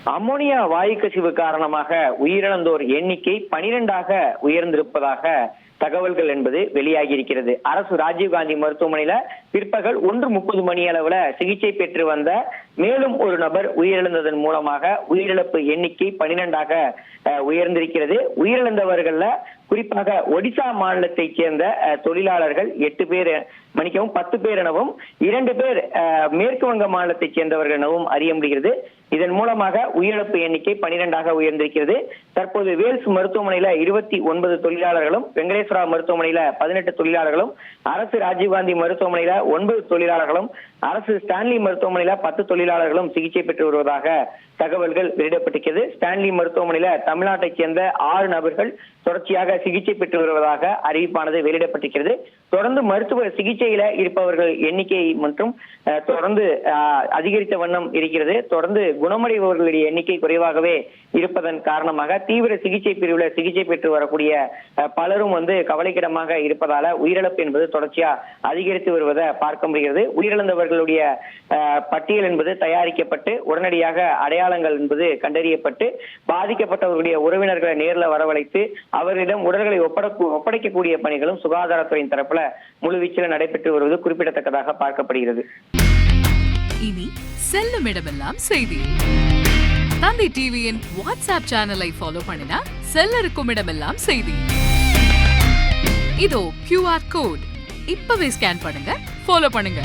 Ammonia வாயு கசிவு காரணமாக உயிரிழந்தோர் எண்ணிக்கை 12ஆக உயர்ந்திருப்பதாக தகவல்கள் என்பது வெளியாகி இருக்கிறது. அரசு ராஜீவ்காந்தி மருத்துவமனையில பிற்பகல் 1:30 மணி அளவுல சிகிச்சை பெற்று வந்த மேலும் ஒரு நபர் உயிரிழந்ததன் மூலமாக உயிரிழப்பு எண்ணிக்கை 12ஆக உயர்ந்திருக்கிறது. உயிரிழந்தவர்கள்ல குறிப்பாக ஒடிசா மாநிலத்தை சேர்ந்த தொழிலாளர்கள் 8 பேர், 10 பேர் எனவும் 2 பேர் மேற்கு வங்க மாநிலத்தை சேர்ந்தவர்கள் எனவும் அறிய முடிகிறது. இதன் மூலமாக உயிரிழப்பு எண்ணிக்கை 12ஆக உயர்ந்திருக்கிறது. தற்போது வேல்ஸ் மருத்துவமனையில 29 தொழிலாளர்களும், வெங்கடேஸ்வரா மருத்துவமனையில 18 தொழிலாளர்களும், அரசு ராஜீவ்காந்தி மருத்துவமனையில 9 தொழிலாளர்களும், அரசு ஸ்டான்லி மருத்துவமனையில 10 தொழிலாளர்களும் சிகிச்சை பெற்று வருவதாக தகவல்கள் வெளியிடப்பட்டிருக்கிறது. ஸ்டான்லி மருத்துவமனையில தமிழ்நாட்டைச் சேர்ந்த 6 நபர்கள் தொடர்ச்சியாக சிகிச்சை பெற்று வருவதாக அறிவிப்பானது வெளியிடப்பட்டிருக்கிறது. தொடர்ந்து மருத்துவ சிகிச்சையில இருப்பவர்கள் எண்ணிக்கை மற்றும் தொடர்ந்து அதிகரித்த வண்ணம் இருக்கிறது. தொடர்ந்து குணமடைபவர்களுடைய எண்ணிக்கை குறைவாகவே இருப்பதன் காரணமாக தீவிர சிகிச்சை பிரிவுல சிகிச்சை பெற்று வரக்கூடிய பலரும் கவலைக்கிடமாக இருப்பதால உயிரிழப்பு என்பது தொடர்ச்சியா அதிகரித்து வருவதை பார்க்க முடிகிறது. உயிரிழந்தவர்களுடைய பட்டியல் என்பது தயாரிக்கப்பட்டு உடனடியாக அடையாளங்கள் என்பது கண்டறியப்பட்டு பாதிக்கப்பட்டவர்களுடைய உறவினர்களை நேரில் வரவழைத்து அவர்களிடம் உடல்களை ஒப்படைக்கக்கூடிய பணிகளும் சுகாதாரத்துறையின் தரப்புல முழுவீச்சில் நடைபெற்று வருவது குறிப்பிடத்தக்கதாக பார்க்கப்படுகிறது. இனி செல்லும் இடமெல்லாம் செய்தி. தந்தை டிவியின் வாட்ஸ்அப் சேனலை ஃபாலோ பண்ணினா செல்ல இருக்கும் இடமெல்லாம் செய்தி. இதோ QR கோட் இப்பவே ஸ்கேன் பண்ணுங்க, ஃபாலோ பண்ணுங்க.